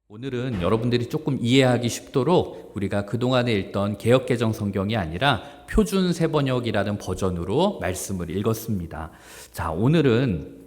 오늘은 여러분들이 조금 이해하기 쉽도록 우리가 그동안에 읽던 개역개정 성경이 아니라 표준 세번역이라는 버전으로 말씀을 읽었습니다. 자, 오늘은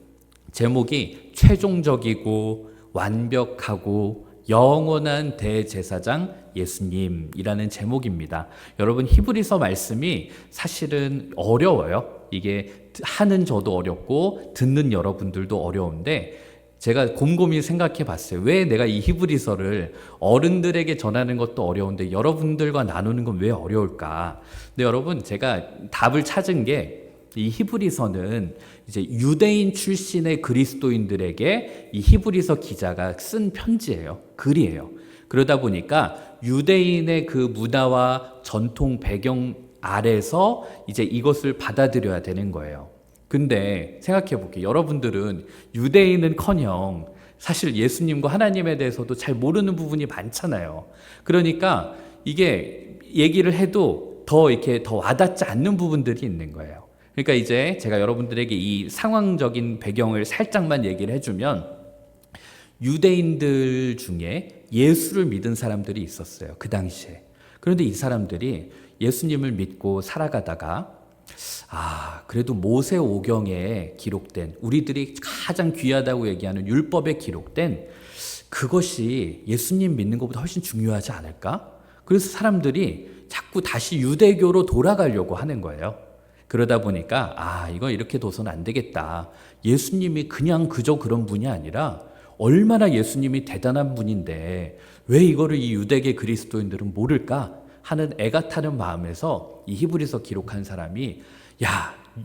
제목이 최종적이고 완벽하고 영원한 대제사장 예수님이라는 제목입니다. 여러분, 히브리서 말씀이 사실은 어려워요. 이게 하는 저도 어렵고 듣는 여러분들도 어려운데 제가 곰곰이 생각해 봤어요. 왜 내가 이 히브리서를 어른들에게 전하는 것도 어려운데 여러분들과 나누는 건 왜 어려울까? 근데 여러분, 제가 답을 찾은 게 이 히브리서는 이제 유대인 출신의 그리스도인들에게 이 히브리서 기자가 쓴 편지예요. 글이에요. 그러다 보니까 유대인의 그 문화와 전통 배경 아래서 이제 이것을 받아들여야 되는 거예요. 근데 생각해 볼게요. 여러분들은 유대인은커녕 사실 예수님과 하나님에 대해서도 잘 모르는 부분이 많잖아요. 그러니까 이게 얘기를 해도 이렇게 더 와닿지 않는 부분들이 있는 거예요. 그러니까 이제 제가 여러분들에게 이 상황적인 배경을 살짝만 얘기를 해주면, 유대인들 중에 예수를 믿은 사람들이 있었어요. 그 당시에. 그런데 이 사람들이 예수님을 믿고 살아가다가 그래도 모세오경에 기록된, 우리들이 가장 귀하다고 얘기하는 율법에 기록된 그것이 예수님 믿는 것보다 훨씬 중요하지 않을까? 그래서 사람들이 자꾸 다시 유대교로 돌아가려고 하는 거예요. 그러다 보니까 이거 이렇게 둬서는 안 되겠다. 예수님이 그냥 그저 그런 분이 아니라 얼마나 예수님이 대단한 분인데 왜 이거를 이 유대계 그리스도인들은 모를까 하는 애가 타는 마음에서 이 히브리서 기록한 사람이,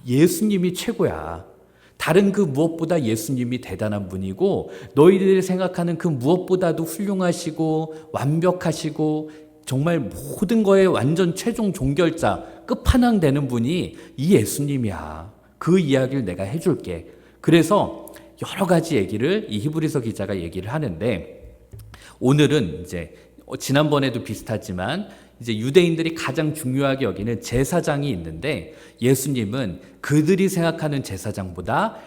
예수님이 최고야. 다른 그 무엇보다 예수님이 대단한 분이고 너희들이 생각하는 그 무엇보다도 훌륭하시고 완벽하시고 정말 모든 거에 완전 최종 종결자, 끝판왕 되는 분이 이 예수님이야. 그 이야기를 내가 해줄게. 그래서 여러 가지 얘기를 이 히브리서 기자가 얘기를 하는데, 오늘은 이제 지난번에도 비슷하지만 이제 유대인들이 가장 중요하게 여기는 제사장이 있는데, 예수님은 그들이 생각하는 제사장보다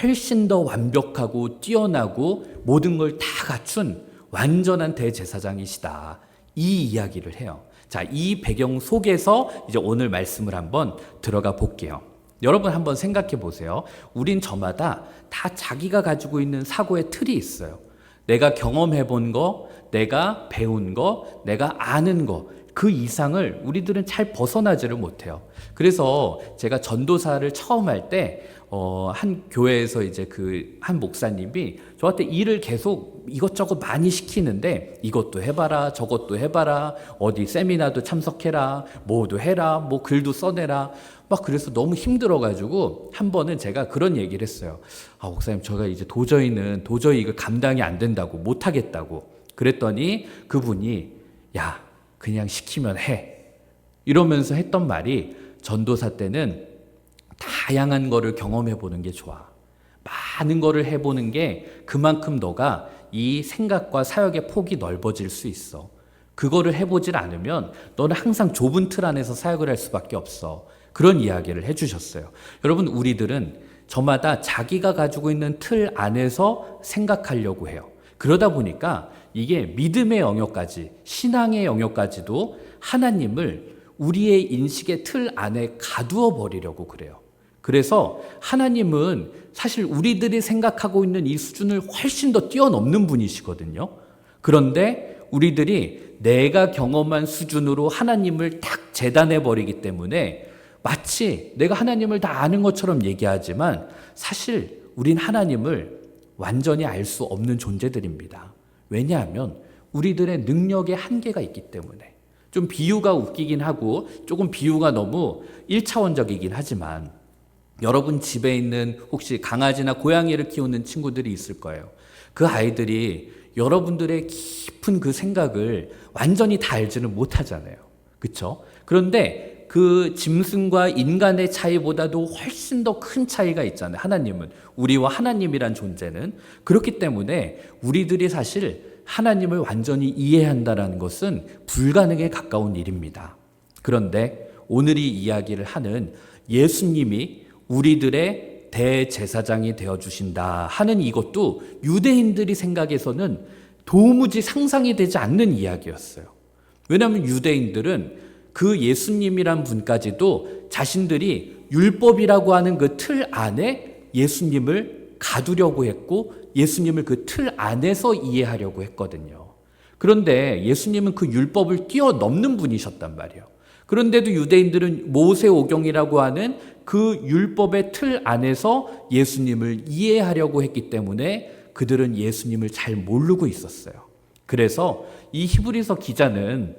훨씬 더 완벽하고 뛰어나고 모든 걸 다 갖춘 완전한 대제사장이시다. 이 이야기를 해요. 자, 이 배경 속에서 이제 오늘 말씀을 한번 들어가 볼게요. 여러분 한번 생각해 보세요. 우린 저마다 다 자기가 가지고 있는 사고의 틀이 있어요. 내가 경험해 본 거, 내가 배운 거, 내가 아는 거, 그 이상을 우리들은 잘 벗어나지를 못해요. 그래서 제가 전도사를 처음 할 때 한 교회에서 이제 한 목사님이 저한테 일을 계속 이것저것 많이 시키는데, 이것도 해봐라, 저것도 해봐라, 어디 세미나도 참석해라, 뭐도 해라, 뭐 글도 써내라, 막 그래서 너무 힘들어가지고 한 번은 제가 그런 얘기를 했어요. 목사님, 제가 이제 도저히 이거 감당이 안 된다고, 못하겠다고. 그랬더니 그분이 그냥 시키면 해, 이러면서 했던 말이, 전도사 때는 다양한 거를 경험해 보는 게 좋아. 많은 거를 해보는 게 그만큼 너가 이 생각과 사역의 폭이 넓어질 수 있어. 그거를 해보질 않으면 너는 항상 좁은 틀 안에서 사역을 할 수밖에 없어. 그런 이야기를 해주셨어요. 여러분, 우리들은 저마다 자기가 가지고 있는 틀 안에서 생각하려고 해요. 그러다 보니까 이게 믿음의 영역까지, 신앙의 영역까지도 하나님을 우리의 인식의 틀 안에 가두어 버리려고 그래요. 그래서 하나님은 사실 우리들이 생각하고 있는 이 수준을 훨씬 더 뛰어넘는 분이시거든요. 그런데 우리들이 내가 경험한 수준으로 하나님을 딱 재단해 버리기 때문에 마치 내가 하나님을 다 아는 것처럼 얘기하지만 사실 우린 하나님을 완전히 알 수 없는 존재들입니다. 왜냐하면 우리들의 능력의 한계가 있기 때문에. 좀 비유가 웃기긴 하고 조금 비유가 너무 1차원적이긴 하지만, 여러분 집에 있는 혹시 강아지나 고양이를 키우는 친구들이 있을 거예요. 그 아이들이 여러분들의 깊은 그 생각을 완전히 다 알지는 못하잖아요. 그렇죠? 그런데 그 짐승과 인간의 차이보다도 훨씬 더 큰 차이가 있잖아요. 하나님은, 우리와 하나님이란 존재는. 그렇기 때문에 우리들이 사실 하나님을 완전히 이해한다는 것은 불가능에 가까운 일입니다. 그런데 오늘 이 이야기를 하는 예수님이 우리들의 대제사장이 되어주신다 하는 이것도 유대인들이 생각해서는 도무지 상상이 되지 않는 이야기였어요. 왜냐하면 유대인들은 그 예수님이란 분까지도 자신들이 율법이라고 하는 그 틀 안에 예수님을 가두려고 했고 예수님을 그 틀 안에서 이해하려고 했거든요. 그런데 예수님은 그 율법을 뛰어넘는 분이셨단 말이에요. 그런데도 유대인들은 모세오경이라고 하는 그 율법의 틀 안에서 예수님을 이해하려고 했기 때문에 그들은 예수님을 잘 모르고 있었어요. 그래서 이 히브리서 기자는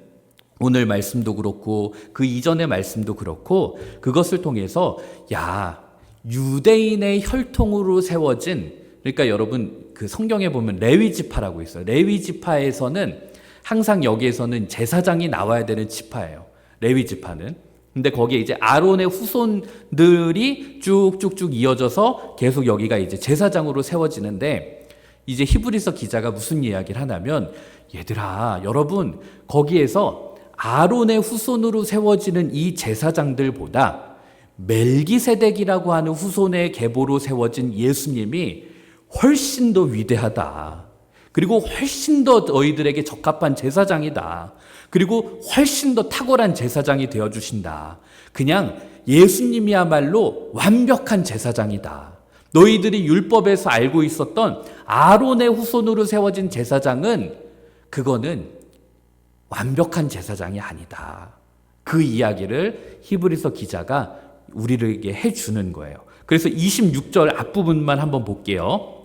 오늘 말씀도 그렇고 그 이전의 말씀도 그렇고 그것을 통해서 유대인의 혈통으로 세워진, 그러니까 여러분 그 성경에 보면 레위 지파라고 있어요. 레위 지파에서는 항상 여기에서는 제사장이 나와야 되는 지파예요. 레위 지파는. 근데 거기에 이제 아론의 후손들이 쭉쭉쭉 이어져서 계속 여기가 이제 제사장으로 세워지는데, 이제 히브리서 기자가 무슨 이야기를 하냐면, 얘들아, 여러분 거기에서 아론의 후손으로 세워지는 이 제사장들보다 멜기세덱이라고 하는 후손의 계보로 세워진 예수님이 훨씬 더 위대하다. 그리고 훨씬 더 너희들에게 적합한 제사장이다. 그리고 훨씬 더 탁월한 제사장이 되어주신다. 그냥 예수님이야말로 완벽한 제사장이다. 너희들이 율법에서 알고 있었던 아론의 후손으로 세워진 제사장은 그거는 완벽한 제사장이 아니다. 그 이야기를 히브리서 기자가 우리에게 해주는 거예요. 그래서 26절 앞부분만 한번 볼게요.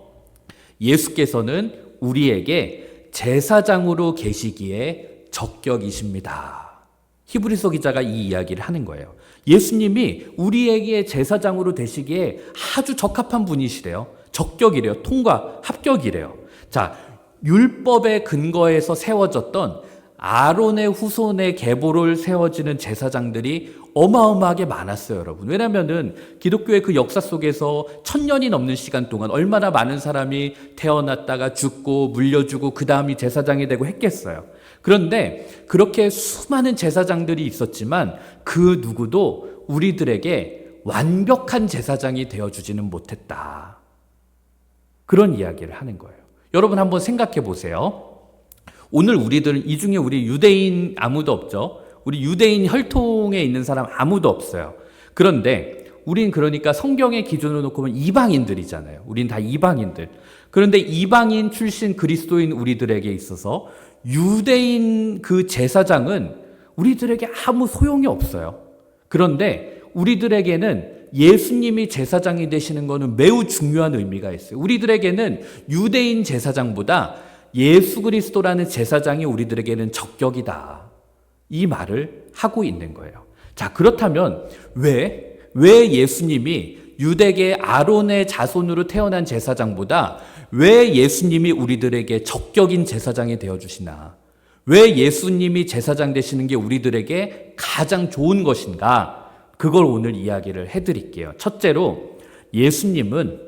예수께서는 우리에게 제사장으로 계시기에 적격이십니다. 히브리서 기자가 이 이야기를 하는 거예요. 예수님이 우리에게 제사장으로 되시기에 아주 적합한 분이시래요. 적격이래요. 통과, 합격이래요. 자, 율법의 근거에서 세워졌던 아론의 후손의 계보를 세워지는 제사장들이 어마어마하게 많았어요, 여러분. 왜냐면은 기독교의 그 역사 속에서 1000년이 넘는 시간 동안 얼마나 많은 사람이 태어났다가 죽고 물려주고 그 다음이 제사장이 되고 했겠어요. 그런데 그렇게 수많은 제사장들이 있었지만 그 누구도 우리들에게 완벽한 제사장이 되어주지는 못했다. 그런 이야기를 하는 거예요. 여러분 한번 생각해 보세요. 오늘 우리들은 이 중에 우리 유대인 아무도 없죠. 우리 유대인 혈통에 있는 사람 아무도 없어요. 그런데 우린 그러니까 성경의 기준으로 놓고 보면 이방인들이잖아요. 우린 다 이방인들. 그런데 이방인 출신 그리스도인 우리들에게 있어서 유대인 그 제사장은 우리들에게 아무 소용이 없어요. 그런데 우리들에게는 예수님이 제사장이 되시는 것은 매우 중요한 의미가 있어요. 우리들에게는 유대인 제사장보다 예수 그리스도라는 제사장이 우리들에게는 적격이다. 이 말을 하고 있는 거예요. 자, 그렇다면 왜 예수님이 유대계 아론의 자손으로 태어난 제사장보다 왜 예수님이 우리들에게 적격인 제사장이 되어주시나? 왜 예수님이 제사장 되시는 게 우리들에게 가장 좋은 것인가? 그걸 오늘 이야기를 해드릴게요. 첫째로 예수님은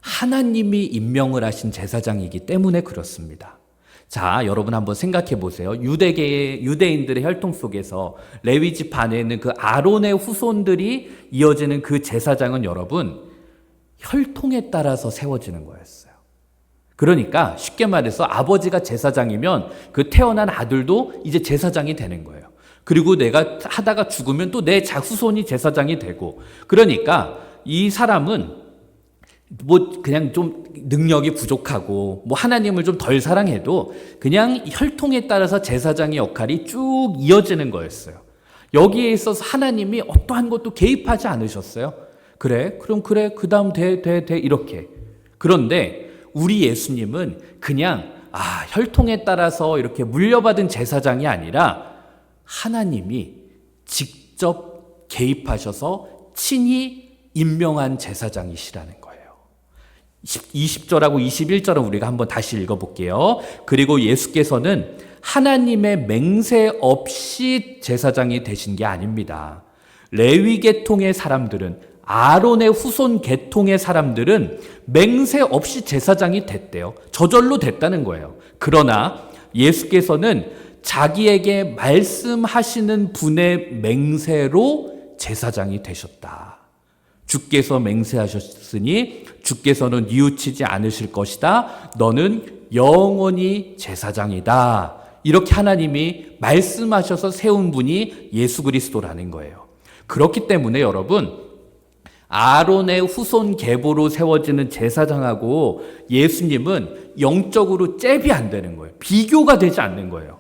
하나님이 임명을 하신 제사장이기 때문에 그렇습니다. 자, 여러분 한번 생각해 보세요. 유대인들의 혈통 속에서 레위 지파 안에 있는 그 아론의 후손들이 이어지는 그 제사장은 여러분 혈통에 따라서 세워지는 거였어요. 그러니까 쉽게 말해서 아버지가 제사장이면 그 태어난 아들도 이제 제사장이 되는 거예요. 그리고 내가 하다가 죽으면 또 내 자후손이 제사장이 되고, 그러니까 이 사람은 그냥 좀 능력이 부족하고 하나님을 좀 덜 사랑해도 그냥 혈통에 따라서 제사장의 역할이 쭉 이어지는 거였어요. 여기에 있어서 하나님이 어떠한 것도 개입하지 않으셨어요. 그래, 그럼 그래, 그 다음 돼 이렇게. 그런데 우리 예수님은 그냥 혈통에 따라서 이렇게 물려받은 제사장이 아니라 하나님이 직접 개입하셔서 친히 임명한 제사장이시라는 거예요. 20절하고 21절은 우리가 한번 다시 읽어볼게요. 그리고 예수께서는 하나님의 맹세 없이 제사장이 되신 게 아닙니다. 레위 계통의 사람들은, 아론의 후손 계통의 사람들은 맹세 없이 제사장이 됐대요. 저절로 됐다는 거예요. 그러나 예수께서는 자기에게 말씀하시는 분의 맹세로 제사장이 되셨다. 주께서 맹세하셨으니 주께서는 뉘우치지 않으실 것이다. 너는 영원히 제사장이다. 이렇게 하나님이 말씀하셔서 세운 분이 예수 그리스도라는 거예요. 그렇기 때문에 여러분, 아론의 후손 계보로 세워지는 제사장하고 예수님은 영적으로 잽이 안 되는 거예요. 비교가 되지 않는 거예요.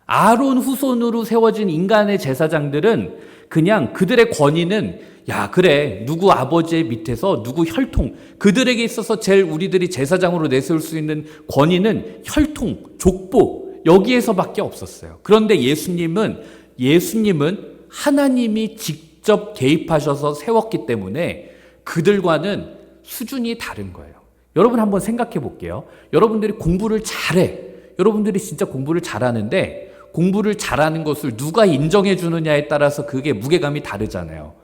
아론 후손으로 세워진 인간의 제사장들은 그냥 그들의 권위는 야 그래 누구 아버지의 밑에서 누구 혈통, 그들에게 있어서 제일 우리들이 제사장으로 내세울 수 있는 권위는 혈통, 족보 여기에서밖에 없었어요. 그런데 예수님은 하나님이 직접 개입하셔서 세웠기 때문에 그들과는 수준이 다른 거예요. 여러분 한번 생각해 볼게요. 여러분들이 공부를 잘해. 여러분들이 진짜 공부를 잘하는데 공부를 잘하는 것을 누가 인정해 주느냐에 따라서 그게 무게감이 다르잖아요.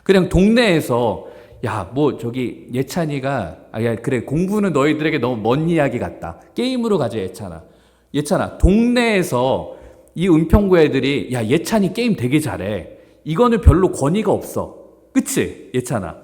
그냥 동네에서 야, 뭐 저기 예찬이가 야, 그래 공부는 너희들에게 너무 먼 이야기 같다. 게임으로 가자 예찬아. 동네에서 이 은평구 애들이 야, 예찬이 게임 되게 잘해. 이거는 별로 권위가 없어. 그치? 예찬아.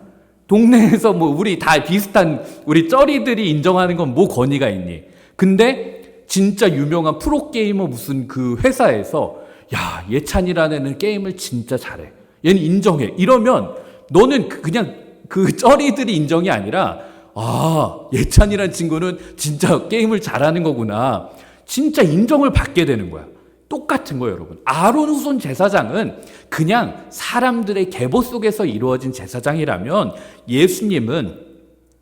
동네에서 뭐 우리 다 비슷한 우리 쩌리들이 인정하는 건 뭐 권위가 있니? 근데 진짜 유명한 프로게이머 무슨 그 회사에서 야, 예찬이라는 애는 게임을 진짜 잘해. 얘는 인정해. 이러면 너는 그냥 그 쩌리들이 인정이 아니라 아, 예찬이라는 친구는 진짜 게임을 잘하는 거구나. 진짜 인정을 받게 되는 거야. 똑같은 거예요, 여러분. 아론 후손 제사장은 그냥 사람들의 계보 속에서 이루어진 제사장이라면 예수님은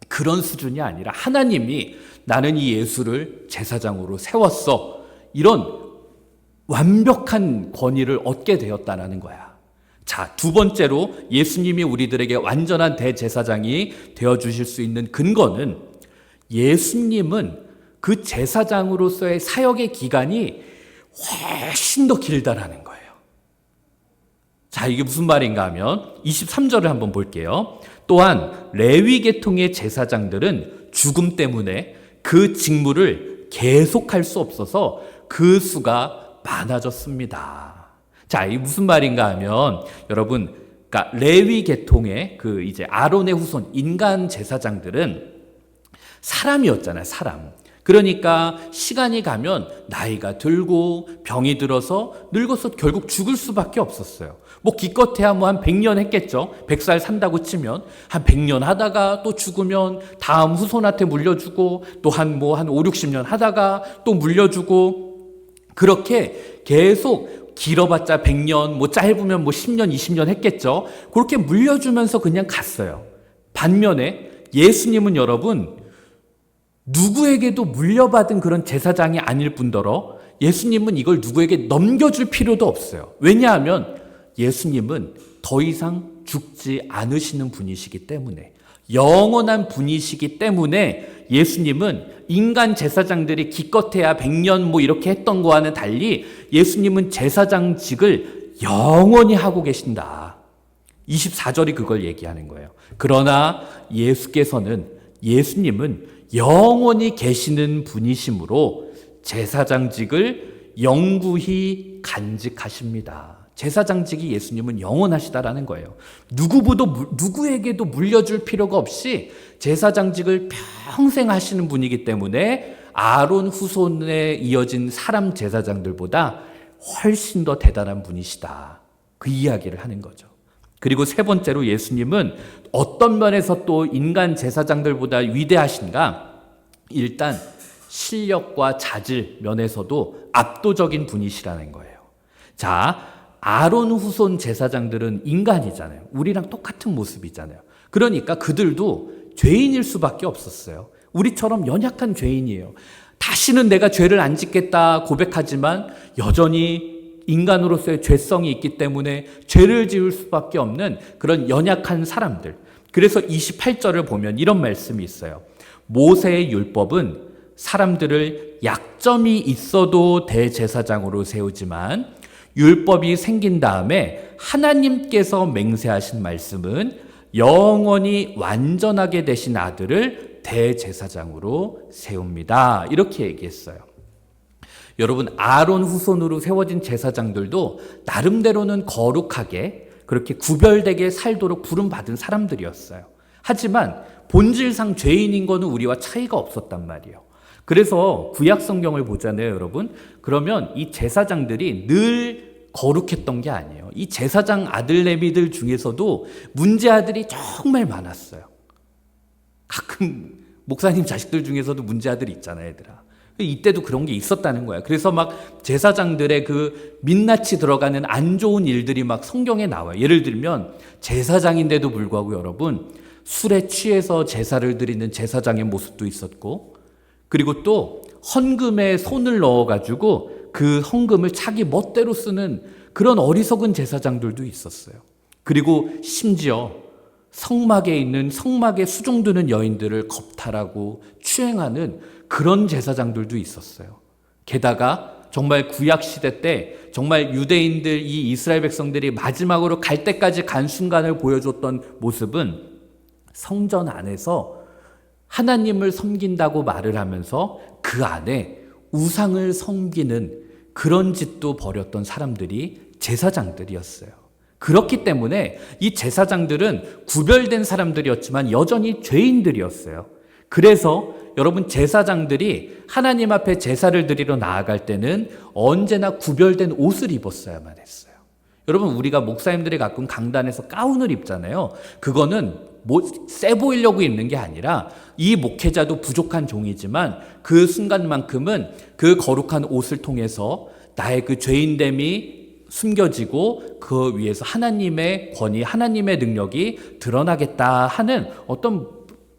그런 수준이 아니라 하나님이 나는 이 예수를 제사장으로 세웠어. 이런 완벽한 권위를 얻게 되었다는 거야. 자, 두 번째로 예수님이 우리들에게 완전한 대제사장이 되어주실 수 있는 근거는 예수님은 그 제사장으로서의 사역의 기간이 훨씬 더 길다라는 거예요. 자, 이게 무슨 말인가 하면 23절을 한번 볼게요. 또한 레위 계통의 제사장들은 죽음 때문에 그 직무를 계속할 수 없어서 그 수가 많아졌습니다. 자, 이게 무슨 말인가 하면 여러분, 그러니까 레위 계통의 그 이제 아론의 후손 인간 제사장들은 사람이었잖아요, 사람. 그러니까 시간이 가면 나이가 들고 병이 들어서 늙어서 결국 죽을 수밖에 없었어요. 뭐 기껏해야 뭐 한 100년 했겠죠. 100살 산다고 치면 한 100년 하다가 또 죽으면 다음 후손한테 물려주고 또 한 5, 60년 하다가 또 물려주고 그렇게 계속 길어봤자 100년, 뭐 짧으면 뭐 10년, 20년 했겠죠. 그렇게 물려주면서 그냥 갔어요. 반면에 예수님은 여러분 누구에게도 물려받은 그런 제사장이 아닐 뿐더러 예수님은 이걸 누구에게 넘겨줄 필요도 없어요. 왜냐하면 예수님은 더 이상 죽지 않으시는 분이시기 때문에, 영원한 분이시기 때문에 예수님은 인간 제사장들이 기껏해야 100년 뭐 이렇게 했던 거와는 달리 예수님은 제사장직을 영원히 하고 계신다. 24절이 그걸 얘기하는 거예요. 그러나 예수님은 영원히 계시는 분이시므로 제사장직을 영구히 간직하십니다. 제사장직이 예수님은 영원하시다라는 거예요. 누구에게도 물려줄 필요가 없이 제사장직을 평생 하시는 분이기 때문에 아론 후손에 이어진 사람 제사장들보다 훨씬 더 대단한 분이시다. 그 이야기를 하는 거죠. 그리고 세 번째로 예수님은 어떤 면에서 또 인간 제사장들보다 위대하신가? 일단 실력과 자질 면에서도 압도적인 분이시라는 거예요. 자, 아론 후손 제사장들은 인간이잖아요. 우리랑 똑같은 모습이잖아요. 그러니까 그들도 죄인일 수밖에 없었어요. 우리처럼 연약한 죄인이에요. 다시는 내가 죄를 안 짓겠다 고백하지만 여전히 인간으로서의 죄성이 있기 때문에 죄를 지을 수밖에 없는 그런 연약한 사람들. 그래서 28절을 보면 이런 말씀이 있어요. 모세의 율법은 사람들을 약점이 있어도 대제사장으로 세우지만 율법이 생긴 다음에 하나님께서 맹세하신 말씀은 영원히 완전하게 되신 아들을 대제사장으로 세웁니다. 이렇게 얘기했어요. 여러분, 아론 후손으로 세워진 제사장들도 나름대로는 거룩하게 그렇게 구별되게 살도록 부름받은 사람들이었어요. 하지만 본질상 죄인인 거는 우리와 차이가 없었단 말이에요. 그래서 구약 성경을 보잖아요, 여러분. 그러면 이 제사장들이 늘 거룩했던 게 아니에요. 이 제사장 아들 레위들 중에서도 문제아들이 정말 많았어요. 가끔 목사님 자식들 중에서도 문제아들이 있잖아요, 얘들아. 이때도 그런 게 있었다는 거야. 그래서 막 제사장들의 그 민낯이 들어가는 안 좋은 일들이 막 성경에 나와요. 예를 들면 제사장인데도 불구하고 여러분, 술에 취해서 제사를 드리는 제사장의 모습도 있었고, 그리고 또 헌금에 손을 넣어가지고 그 헌금을 자기 멋대로 쓰는 그런 어리석은 제사장들도 있었어요. 그리고 심지어 성막에 있는 성막에 수종드는 여인들을 겁탈하고 추행하는 그런 제사장들도 있었어요. 게다가 정말 구약 시대 때 정말 유대인들, 이 이스라엘 백성들이 마지막으로 갈 때까지 간 순간을 보여줬던 모습은 성전 안에서 하나님을 섬긴다고 말을 하면서 그 안에 우상을 섬기는 그런 짓도 벌였던 사람들이 제사장들이었어요. 그렇기 때문에 이 제사장들은 구별된 사람들이었지만 여전히 죄인들이었어요. 그래서 여러분, 제사장들이 하나님 앞에 제사를 드리러 나아갈 때는 언제나 구별된 옷을 입었어야만 했어요. 여러분, 우리가 목사님들이 가끔 강단에서 가운을 입잖아요. 그거는 세 보이려고 입는 게 아니라 이 목회자도 부족한 종이지만 그 순간만큼은 그 거룩한 옷을 통해서 나의 그 죄인됨이 숨겨지고 그 위에서 하나님의 권위, 하나님의 능력이 드러나겠다 하는 어떤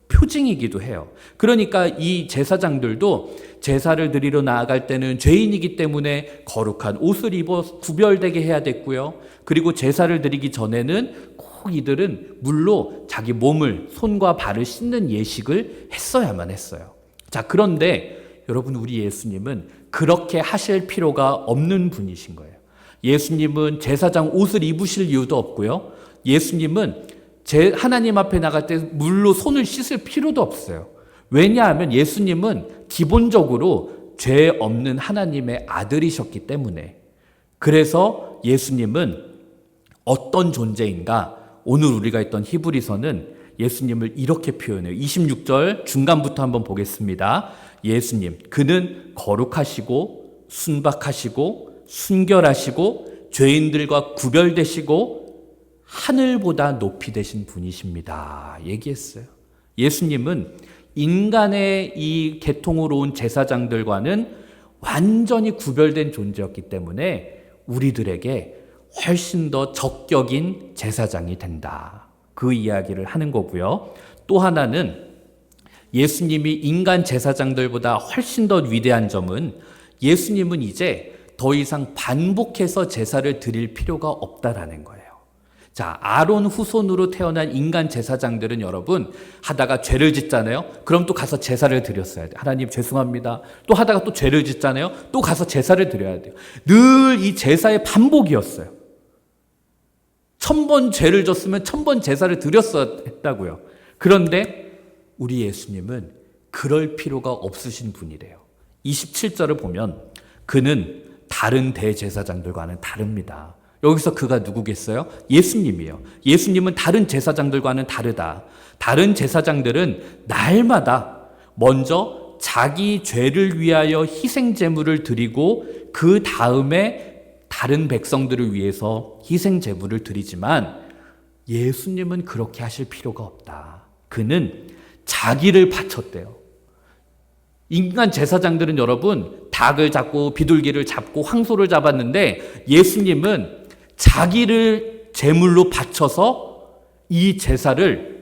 표징이기도 해요. 그러니까 이 제사장들도 제사를 드리러 나아갈 때는 죄인이기 때문에 거룩한 옷을 입어 구별되게 해야 됐고요. 그리고 제사를 드리기 전에는 꼭 이들은 물로 자기 몸을, 손과 발을 씻는 예식을 했어야만 했어요. 자, 그런데 여러분, 우리 예수님은 그렇게 하실 필요가 없는 분이신 거예요. 예수님은 제사장 옷을 입으실 이유도 없고요. 예수님은 하나님 앞에 나갈 때 물로 손을 씻을 필요도 없어요. 왜냐하면 예수님은 기본적으로 죄 없는 하나님의 아들이셨기 때문에. 그래서 예수님은 어떤 존재인가? 오늘 우리가 있던 히브리서는 예수님을 이렇게 표현해요. 26절 중간부터 한번 보겠습니다. 예수님, 그는 거룩하시고 순박하시고 순결하시고 죄인들과 구별되시고 하늘보다 높이 되신 분이십니다. 얘기했어요. 예수님은 인간의 이 계통으로 온 제사장들과는 완전히 구별된 존재였기 때문에 우리들에게 훨씬 더 적격인 제사장이 된다. 그 이야기를 하는 거고요. 또 하나는 예수님이 인간 제사장들보다 훨씬 더 위대한 점은 예수님은 이제 더 이상 반복해서 제사를 드릴 필요가 없다라는 거예요. 자, 아론 후손으로 태어난 인간 제사장들은 여러분 하다가 죄를 짓잖아요. 그럼 또 가서 제사를 드렸어야 돼요. 하나님 죄송합니다. 또 하다가 또 죄를 짓잖아요. 또 가서 제사를 드려야 돼요. 늘 이 제사의 반복이었어요. 1000번 죄를 졌으면 1000번 제사를 드렸어야 했다고요. 그런데 우리 예수님은 그럴 필요가 없으신 분이래요. 27절을 보면 그는 다른 대제사장들과는 다릅니다. 여기서 그가 누구겠어요? 예수님이에요. 예수님은 다른 제사장들과는 다르다. 다른 제사장들은 날마다 먼저 자기 죄를 위하여 희생 제물을 드리고 그 다음에 다른 백성들을 위해서 희생 제물을 드리지만 예수님은 그렇게 하실 필요가 없다. 그는 자기를 바쳤대요. 인간 제사장들은 여러분 닭을 잡고 비둘기를 잡고 황소를 잡았는데 예수님은 자기를 제물로 바쳐서 이 제사를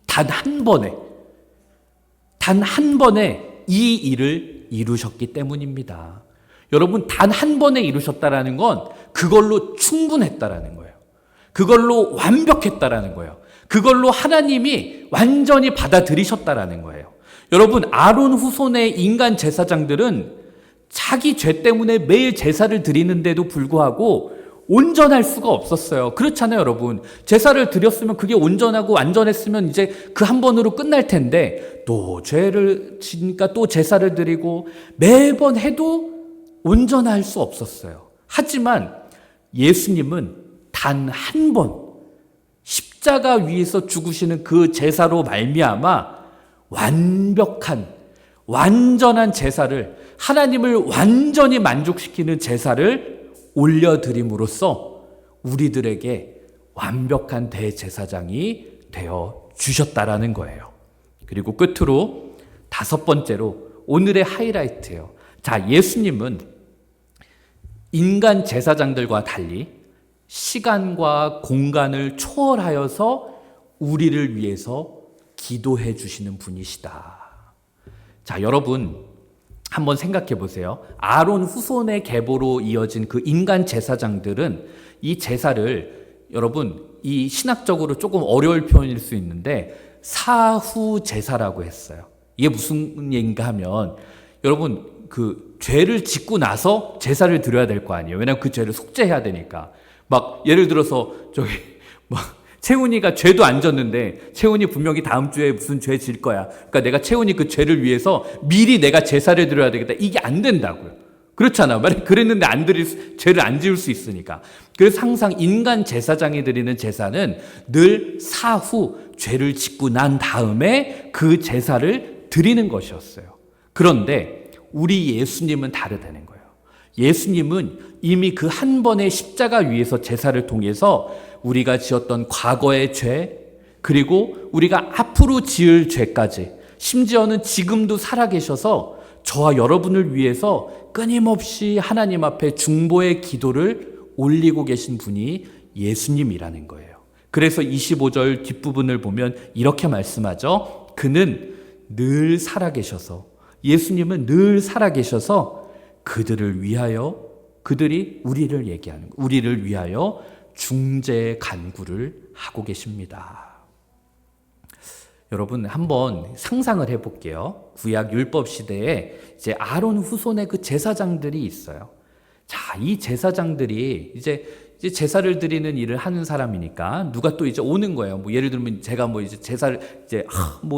단 한 번에 이 일을 이루셨기 때문입니다. 여러분, 단 한 번에 이루셨다라는 건 그걸로 충분했다라는 거예요. 그걸로 완벽했다라는 거예요. 그걸로 하나님이 완전히 받아들이셨다라는 거예요. 여러분, 아론 후손의 인간 제사장들은 자기 죄 때문에 매일 제사를 드리는데도 불구하고 온전할 수가 없었어요. 그렇잖아요, 여러분. 제사를 드렸으면 그게 온전하고 완전했으면 이제 그 한 번으로 끝날 텐데 또 죄를 지니까 또 제사를 드리고 매번 해도 온전할 수 없었어요. 하지만 예수님은 단 한 번 십자가 위에서 죽으시는 그 제사로 말미암아 완전한 제사를, 하나님을 완전히 만족시키는 제사를 올려드림으로써 우리들에게 완벽한 대제사장이 되어 주셨다라는 거예요. 그리고 끝으로 5번째로 오늘의 하이라이트예요. 자, 예수님은 인간 제사장들과 달리 시간과 공간을 초월하여서 우리를 위해서 기도해 주시는 분이시다. 자, 여러분 한번 생각해 보세요. 아론 후손의 계보로 이어진 그 인간 제사장들은 이 제사를, 여러분 이 신학적으로 조금 어려울 표현일 수 있는데 사후 제사라고 했어요. 이게 무슨 얘기인가 하면, 여러분 그 죄를 짓고 나서 제사를 드려야 될 거 아니에요. 왜냐하면 그 죄를 속죄해야 되니까. 막 예를 들어서 채훈이가 죄도 안 졌는데 채훈이 분명히 다음 주에 무슨 죄 질 거야. 그러니까 내가 채훈이 그 죄를 위해서 미리 내가 제사를 드려야 되겠다. 이게 안 된다고요. 그렇잖아. 만약 그랬는데 죄를 안 지을 수 있으니까. 그래서 항상 인간 제사장이 드리는 제사는 늘 사후 죄를 짓고 난 다음에 그 제사를 드리는 것이었어요. 그런데 우리 예수님은 다르다는 거예요. 예수님은 이미 그 한 번의 십자가 위에서 제사를 통해서 우리가 지었던 과거의 죄, 그리고 우리가 앞으로 지을 죄까지, 심지어는 지금도 살아계셔서 저와 여러분을 위해서 끊임없이 하나님 앞에 중보의 기도를 올리고 계신 분이 예수님이라는 거예요. 그래서 25절 뒷부분을 보면 이렇게 말씀하죠. 그는 늘 살아계셔서, 예수님은 늘 살아계셔서 그들을 위하여, 그들이 우리를 얘기하는, 우리를 위하여 중재 간구를 하고 계십니다. 여러분 한번 상상을 해볼게요. 구약 율법 시대에 이제 아론 후손의 그 제사장들이 있어요. 자, 이 제사장들이 이제 제사를 드리는 일을 하는 사람이니까 누가 또 이제 오는 거예요. 뭐 예를 들면 제가 뭐 이제 제사를 이제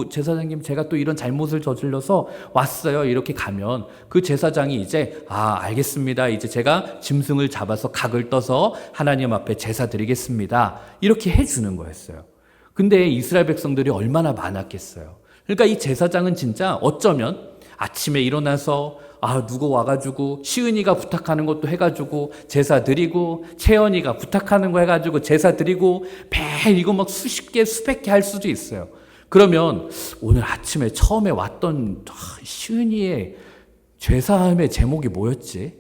제사장님 제가 또 이런 잘못을 저질러서 왔어요. 이렇게 가면 그 제사장이 이제 알겠습니다. 이제 제가 짐승을 잡아서 각을 떠서 하나님 앞에 제사 드리겠습니다. 이렇게 해주는 거였어요. 근데 이스라엘 백성들이 얼마나 많았겠어요. 그러니까 이 제사장은 진짜 어쩌면 아침에 일어나서 누구 와가지고 시은이가 부탁하는 것도 해가지고 제사 드리고, 채연이가 부탁하는 거 해가지고 제사 드리고, 매일 이거 막 수십 개 수백 개 할 수도 있어요. 그러면 오늘 아침에 처음에 왔던 시은이의 죄사함의 제목이 뭐였지?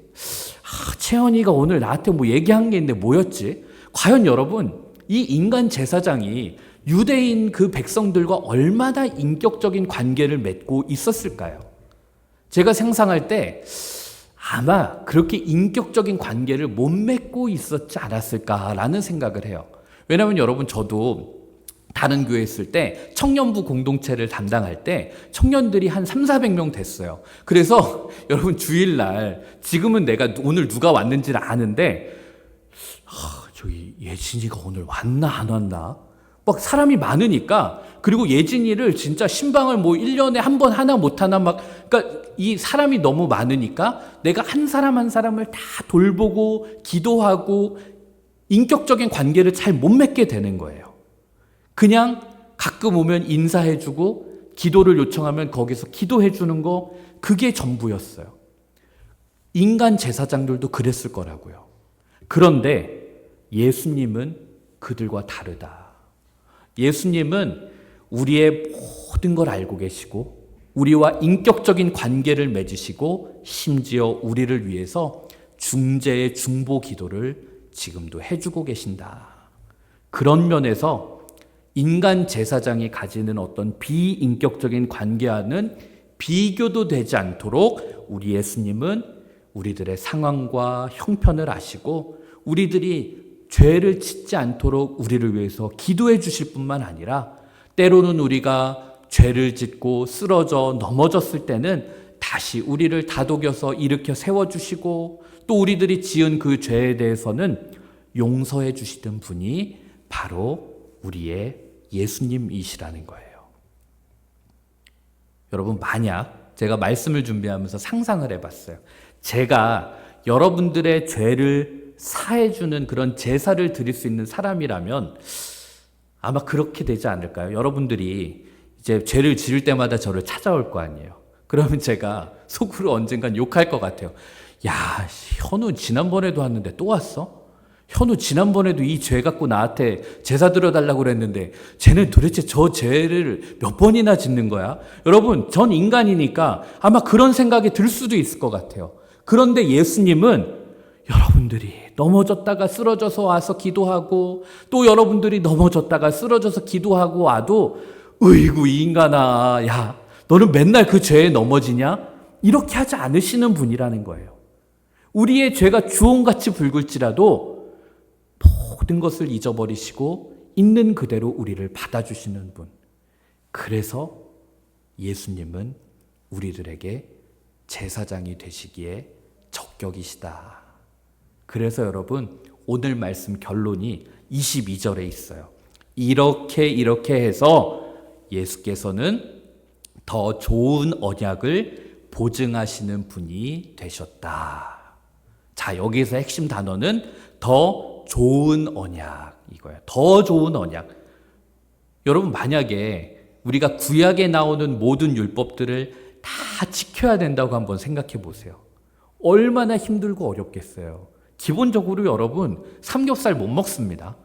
채연이가 오늘 나한테 뭐 얘기한 게 있는데 뭐였지? 과연 여러분 이 인간 제사장이 유대인 그 백성들과 얼마나 인격적인 관계를 맺고 있었을까요? 제가 상상할 때 아마 그렇게 인격적인 관계를 못 맺고 있었지 않았을까라는 생각을 해요. 왜냐하면 여러분 저도 다른 교회에 있을 때 청년부 공동체를 담당할 때 청년들이 한 300~400명 됐어요. 그래서 여러분 주일날 지금은 내가 오늘 누가 왔는지를 아는데 저기 예진이가 오늘 왔나 안 왔나? 막 사람이 많으니까, 그리고 예진이를 진짜 신방을 뭐 1년에 한 번 하나 못 하나 그러니까 이 사람이 너무 많으니까 내가 한 사람 한 사람을 다 돌보고 기도하고 인격적인 관계를 잘 못 맺게 되는 거예요. 그냥 가끔 오면 인사해주고 기도를 요청하면 거기서 기도해주는 거, 그게 전부였어요. 인간 제사장들도 그랬을 거라고요. 그런데 예수님은 그들과 다르다. 예수님은 우리의 모든 걸 알고 계시고 우리와 인격적인 관계를 맺으시고 심지어 우리를 위해서 중재의 중보 기도를 지금도 해주고 계신다. 그런 면에서 인간 제사장이 가지는 어떤 비인격적인 관계와는 비교도 되지 않도록 우리 예수님은 우리들의 상황과 형편을 아시고 우리들이 죄를 짓지 않도록 우리를 위해서 기도해 주실 뿐만 아니라 때로는 우리가 죄를 짓고 쓰러져 넘어졌을 때는 다시 우리를 다독여서 일으켜 세워주시고 또 우리들이 지은 그 죄에 대해서는 용서해 주시던 분이 바로 우리의 예수님이시라는 거예요. 여러분 만약 제가 말씀을 준비하면서 상상을 해봤어요. 제가 여러분들의 죄를 사해주는 그런 제사를 드릴 수 있는 사람이라면 아마 그렇게 되지 않을까요? 여러분들이 이제 죄를 지을 때마다 저를 찾아올 거 아니에요. 그러면 제가 속으로 언젠간 욕할 것 같아요. 야, 현우 지난번에도 왔는데 또 왔어? 현우 지난번에도 이 죄 갖고 나한테 제사 드려달라고 그랬는데 쟤는 도대체 저 죄를 몇 번이나 짓는 거야? 여러분, 전 인간이니까 아마 그런 생각이 들 수도 있을 것 같아요. 그런데 예수님은 여러분들이 넘어졌다가 쓰러져서 와서 기도하고 또 여러분들이 넘어졌다가 쓰러져서 기도하고 와도 으이구 이 인간아, 야 너는 맨날 그 죄에 넘어지냐? 이렇게 하지 않으시는 분이라는 거예요. 우리의 죄가 주홍같이 붉을지라도 모든 것을 잊어버리시고 있는 그대로 우리를 받아주시는 분. 그래서 예수님은 우리들에게 제사장이 되시기에 적격이시다. 그래서 여러분 오늘 말씀 결론이 22절에 있어요. 이렇게 해서 예수께서는 더 좋은 언약을 보증하시는 분이 되셨다. 자, 여기서 핵심 단어는 더 좋은 언약 이거예요. 더 좋은 언약. 여러분 만약에 우리가 구약에 나오는 모든 율법들을 다 지켜야 된다고 한번 생각해 보세요. 얼마나 힘들고 어렵겠어요. 기본적으로 여러분 삼겹살 못 먹습니다.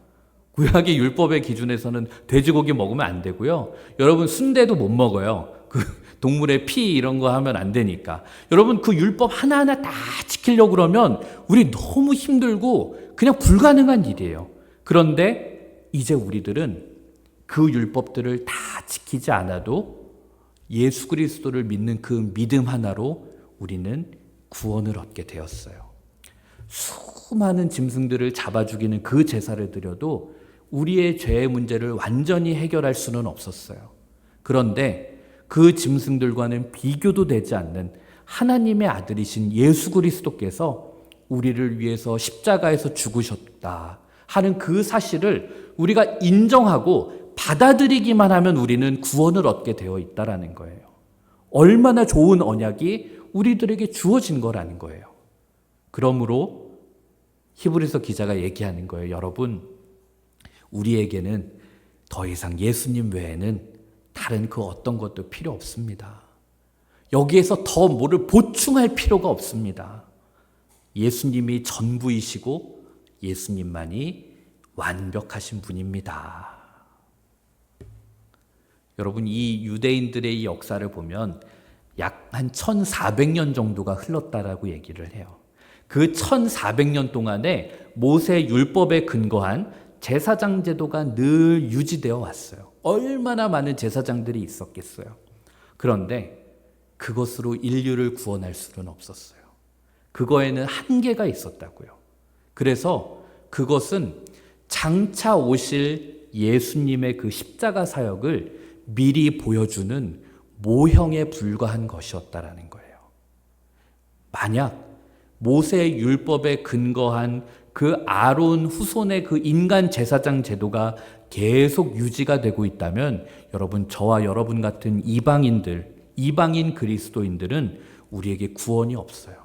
구약의 율법의 기준에서는 돼지고기 먹으면 안 되고요. 여러분 순대도 못 먹어요. 그 동물의 피 이런 거 하면 안 되니까. 여러분 그 율법 하나하나 다 지키려고 그러면 우리 너무 힘들고 그냥 불가능한 일이에요. 그런데 이제 우리들은 그 율법들을 다 지키지 않아도 예수 그리스도를 믿는 그 믿음 하나로 우리는 구원을 얻게 되었어요. 수많은 짐승들을 잡아 죽이는 그 제사를 드려도 우리의 죄의 문제를 완전히 해결할 수는 없었어요. 그런데 그 짐승들과는 비교도 되지 않는 하나님의 아들이신 예수 그리스도께서 우리를 위해서 십자가에서 죽으셨다 하는 그 사실을 우리가 인정하고 받아들이기만 하면 우리는 구원을 얻게 되어 있다라는 거예요. 얼마나 좋은 언약이 우리들에게 주어진 거라는 거예요. 그러므로 히브리서 기자가 얘기하는 거예요. 여러분, 우리에게는 더 이상 예수님 외에는 다른 그 어떤 것도 필요 없습니다. 여기에서 더 뭐를 보충할 필요가 없습니다. 예수님이 전부이시고 예수님만이 완벽하신 분입니다. 여러분, 이 유대인들의 이 역사를 보면 약 한 1400년 정도가 흘렀다라고 얘기를 해요. 그 1400년 동안에 모세 율법에 근거한 제사장 제도가 늘 유지되어 왔어요. 얼마나 많은 제사장들이 있었겠어요. 그런데 그것으로 인류를 구원할 수는 없었어요. 그거에는 한계가 있었다고요. 그래서 그것은 장차 오실 예수님의 그 십자가 사역을 미리 보여주는 모형에 불과한 것이었다라는 거예요. 만약 모세 율법에 근거한 그 아론 후손의 그 인간 제사장 제도가 계속 유지가 되고 있다면 여러분, 저와 여러분 같은 이방인 그리스도인들은 우리에게 구원이 없어요.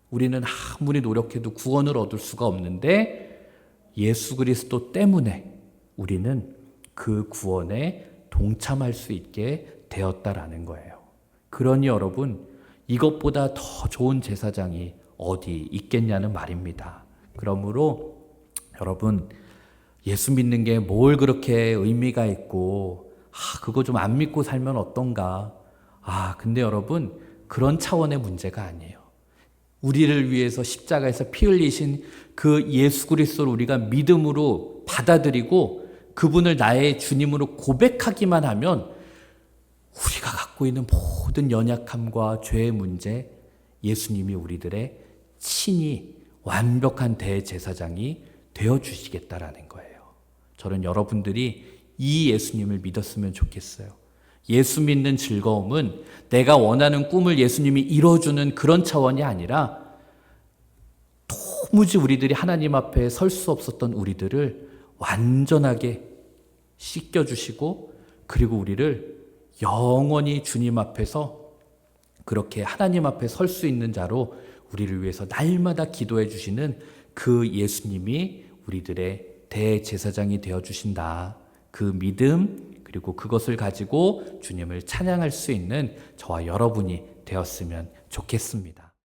우리는 아무리 노력해도 구원을 얻을 수가 없는데 예수 그리스도 때문에 우리는 그 구원에 동참할 수 있게 되었다라는 거예요. 그러니 여러분, 이것보다 더 좋은 제사장이 어디 있겠냐는 말입니다. 그러므로 여러분, 예수 믿는 게 뭘 그렇게 의미가 있고 그거 좀 안 믿고 살면 어떤가. 근데 여러분, 그런 차원의 문제가 아니에요. 우리를 위해서 십자가에서 피 흘리신 그 예수 그리스도를 우리가 믿음으로 받아들이고 그분을 나의 주님으로 고백하기만 하면 우리가 갖고 있는 모든 연약함과 죄의 문제, 예수님이 우리들의 친히 완벽한 대제사장이 되어주시겠다라는 거예요. 저는 여러분들이 이 예수님을 믿었으면 좋겠어요. 예수 믿는 즐거움은 내가 원하는 꿈을 예수님이 이뤄주는 그런 차원이 아니라 도무지 우리들이 하나님 앞에 설 수 없었던 우리들을 완전하게 씻겨주시고 그리고 우리를 영원히 주님 앞에서 그렇게 하나님 앞에 설 수 있는 자로 우리를 위해서 날마다 기도해 주시는 그 예수님이 우리들의 대제사장이 되어주신다. 그 믿음 그리고 그것을 가지고 주님을 찬양할 수 있는 저와 여러분이 되었으면 좋겠습니다.